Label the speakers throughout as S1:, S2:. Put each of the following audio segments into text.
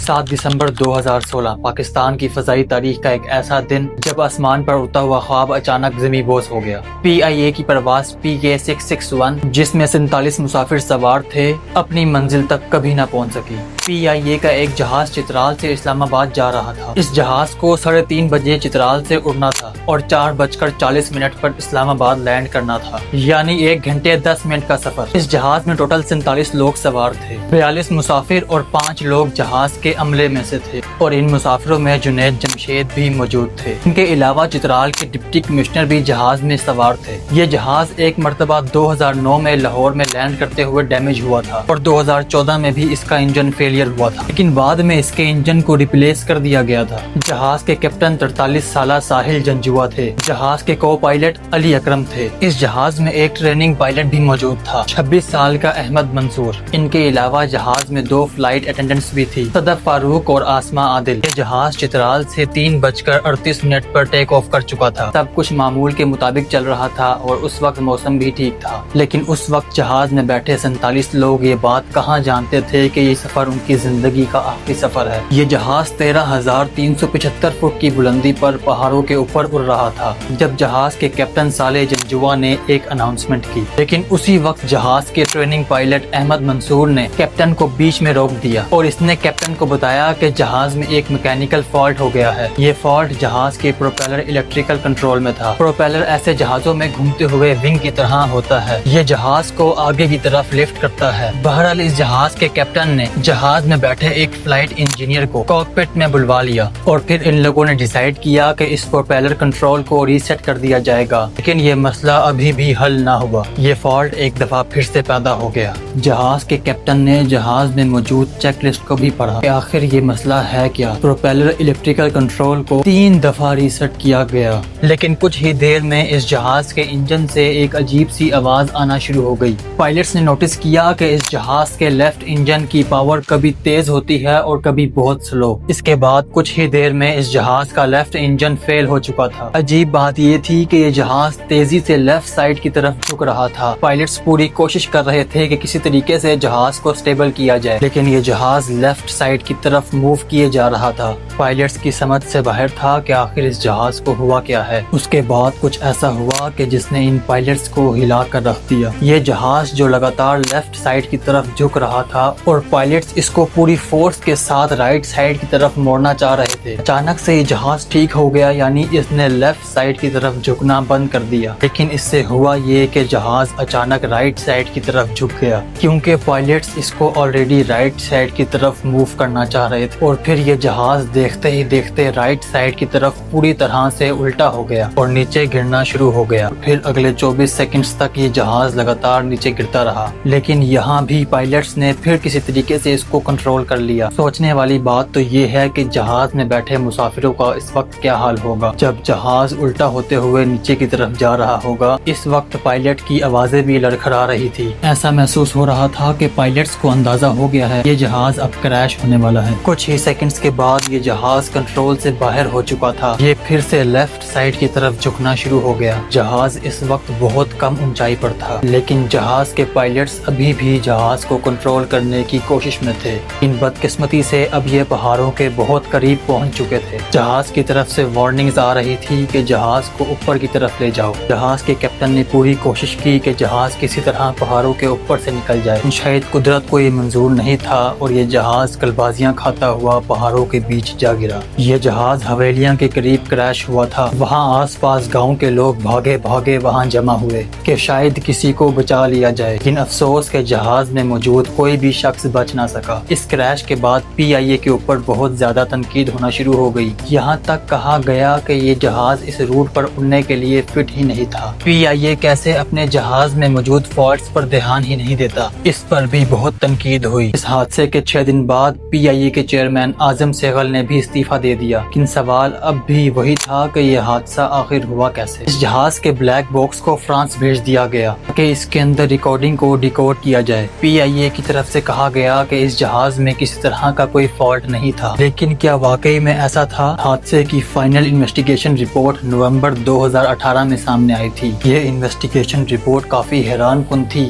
S1: 7 دسمبر 2016 پاکستان کی فضائی تاریخ کا ایک ایسا دن جب آسمان پر اڑتا ہوا خواب اچانک زمیں بوس ہو گیا۔ PIA کی پرواز PK-661 جس میں 47 مسافر سوار تھے اپنی منزل تک کبھی نہ پہنچ سکی۔ PIA کا ایک جہاز چترال سے اسلام آباد جا رہا تھا۔ اس جہاز کو 3:30 بجے چترال سے اڑنا تھا اور 4:40 پر اسلام آباد لینڈ کرنا تھا، یعنی 1 گھنٹے 10 منٹ کا سفر۔ اس جہاز میں ٹوٹل 47 لوگ سوار تھے، 42 مسافر اور 5 لوگ جہاز کے عملے میں سے تھے، اور ان مسافروں میں جنید جمشید بھی موجود تھے۔ ان کے علاوہ چترال کے ڈپٹی کمشنر بھی جہاز میں سوار تھے۔ یہ جہاز ایک مرتبہ 2009 میں لاہور میں لینڈ کرتے ہوئے ڈیمیج ہوا تھا اور 2014 میں بھی اس کا انجن فیلئر ہوا تھا، لیکن بعد میں اس کے انجن کو ریپلیس کر دیا گیا تھا۔ جہاز کے کیپٹن 43 سالہ ساحل جنجوا تھے۔ جہاز کے کو پائلٹ علی اکرم تھے۔ اس جہاز میں ایک ٹریننگ پائلٹ بھی موجود تھا، 26 سال کا احمد منصور۔ ان کے علاوہ جہاز میں 2 فلائٹ اٹینڈنٹس بھی تھی، صدف فاروق اور آسما عادل۔ یہ جہاز چترال سے 3:38 پر ٹیک آف کر چکا تھا۔ سب کچھ معمول کے مطابق چل رہا تھا اور اس وقت موسم بھی ٹھیک تھا، لیکن اس وقت جہاز میں بیٹھے 47 لوگ یہ بات کہاں جانتے تھے کہ یہ سفر ان کی زندگی کا آخری سفر ہے۔ یہ جہاز 13,375 فٹ کی بلندی پر پہاڑوں کے اوپر اڑ رہا تھا جب جہاز کے کیپٹن صالح جنجوا نے ایک اناؤنسمنٹ کی، لیکن اسی وقت جہاز کے ٹریننگ پائلٹ احمد منصور نے کیپٹن کو بیچ میں روک دیا اور اس نے کیپٹن کو بتایا کہ جہاز میں ایک میکینیکل فالٹ ہو گیا ہے۔ یہ فالٹ جہاز کے پروپیلر الیکٹریکل کنٹرول میں تھا۔ پروپیلر ایسے جہازوں میں گھومتے ہوئے ونگ کی طرح ہوتا ہے، یہ جہاز کو آگے کی طرف لفٹ کرتا ہے۔ بہرحال اس جہاز کے کیپٹن نے جہاز میں بیٹھے ایک فلائٹ انجینئر کو کاکپٹ میں بلوا لیا اور پھر ان لوگوں نے ڈیسائیڈ کیا کہ اس پروپیلر کنٹرول کو ریسیٹ کر دیا جائے گا، لیکن یہ مسئلہ ابھی بھی حل نہ ہوا۔ یہ فالٹ ایک دفعہ پھر سے پیدا ہو گیا۔ جہاز کے کیپٹن نے جہاز میں موجود چیک لسٹ کو بھی پڑھا کہ آخر یہ مسئلہ ہے کیا۔ پروپیلر الیکٹریکل کنٹرول کو 3 دفعہ ریسیٹ کیا گیا، لیکن کچھ ہی دیر میں اس جہاز کے انجن سے ایک عجیب سی آواز آنا شروع ہو گئی۔ پائلٹس نے نوٹس کیا کہ اس جہاز کے لیفٹ انجن کی پاور کبھی تیز ہوتی ہے اور کبھی بہت سلو۔ اس کے بعد کچھ ہی دیر میں اس جہاز کا لیفٹ انجن فیل ہو چکا تھا۔ عجیب بات یہ تھی کہ یہ جہاز تیزی سے لیفٹ سائیڈ کی طرف جھک رہا تھا۔ پائلٹس پوری کوشش کر رہے تھے کہ کسی طریقے سے جہاز کو سٹیبل کیا جائے، لیکن یہ جہاز لیفٹ سائیڈ کی طرف موو کیے جا رہا تھا۔ پائلٹس کی سمجھ سے باہر تھا کہ آخر اس جہاز کو ہوا کیا ہے۔ اس کے بعد کچھ ایسا ہوا کہ جس نے ان پائلٹس کو ہلا کر رکھ دیا۔ یہ جہاز جو لگاتار لیفٹ سائیڈ کی طرف جھک رہا تھا اور پائلٹس اس کو پوری فورس کے ساتھ رائٹ سائیڈ کی طرف موڑنا چاہ رہے تھے، اچانک سے یہ جہاز ٹھیک ہو گیا، یعنی اس نے لیفٹ سائیڈ کی طرف جھکنا بند کر دیا۔ لیکن اس سے ہوا یہ کہ جہاز اچانک رائٹ سائیڈ کی طرف جھک گیا، کیونکہ پائلٹس اس کو آلریڈی رائٹ سائیڈ کی طرف موو کرنا چاہ رہے تھے، اور پھر یہ جہاز دیکھتے ہی دیکھتے رائٹ سائیڈ کی طرف پوری طرح سے الٹا ہو گیا اور نیچے گرنا شروع ہو گیا۔ پھر اگلے 24 سیکنڈز تک یہ جہاز لگاتار نیچے گرتا رہا، لیکن یہاں بھی پائلٹس نے پھر کسی طریقے سے اس کو کنٹرول کر لیا۔ سوچنے والی بات تو یہ ہے کہ جہاز میں بیٹھے مسافروں کا اس وقت کیا حال ہوگا جب جہاز الٹا ہوتے ہوئے نیچے کی طرف جا رہا ہوگا۔ اس وقت پائلٹ کی آوازیں بھی لڑکھڑا رہی تھی۔ ایسا محسوس ہو رہا تھا کہ پائلٹس کو اندازہ ہو گیا ہے یہ جہاز اب کریش ہونے والا ہے۔ کچھ ہی سیکنڈز کے بعد یہ جہاز کنٹرول سے باہر ہو چکا تھا۔ یہ پھر سے لیفٹ سائیڈ کی طرف جھکنا شروع ہو گیا۔ جہاز اس وقت بہت کم اونچائی پر تھا، لیکن جہاز کے پائلٹس ابھی بھی جہاز کو کنٹرول کرنے کی کوشش میں تھے۔ ان بدقسمتی سے اب یہ پہاڑوں کے بہت قریب پہنچ چکے تھے۔ جہاز کی طرف سے وارننگز آ رہی تھی کہ جہاز کو اوپر کی طرف لے جاؤ۔ جہاز کے کیپٹن نے پوری کوشش کی کہ جہاز کسی طرح پہاڑوں کے اوپر سے نکل جائے، شاید قدرت کو یہ منظور نہیں تھا اور یہ جہاز کلبازیاں کھاتا ہوا پہاڑوں کے بیچ جا گرا۔ یہ جہاز حویلیاں کے قریب کریش ہوا تھا۔ وہاں آس پاس گاؤں کے لوگ بھاگے بھاگے وہاں جمع ہوئے کہ شاید کسی کو بچا لیا جائے، لیکن افسوس کہ جہاز میں موجود کوئی بھی شخص بچ نہ سکا۔ اس کریش کے بعد PIA کے اوپر بہت زیادہ تنقید ہونا شروع ہو گئی۔ یہاں تک کہا گیا کہ یہ جہاز اس روٹ پر اڑنے کے لیے فٹ ہی نہیں تھا۔ PIA کیسے اپنے جہاز میں موجود فالٹس پر دھیان ہی نہیں دیتا، اس پر بھی بہت تنقید ہوئی۔ اس حادثے کے 6 دن بعد PIA کے چیئرمین اعظم سہگل نے بھی استعفیٰ دے دیا، لیکن سوال اب بھی وہی تھا کہ یہ حادثہ آخر ہوا کیسے۔ اس جہاز کے بلیک باکس کو فرانس بھیج دیا گیا کہ اس کے اندر ریکارڈنگ کو ڈیکوڈ کیا جائے۔ PIA کی طرف سے کہا گیا کہ اس جہاز میں کسی طرح کا کوئی فالٹ نہیں تھا، لیکن کیا واقعی میں ایسا تھا؟ حادثے کی فائنل انویسٹیگیشن رپورٹ نومبر 2018 میں سامنے آئی تھی۔ یہ انویسٹیگیشن رپورٹ کافی حیران کن تھی،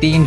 S1: 3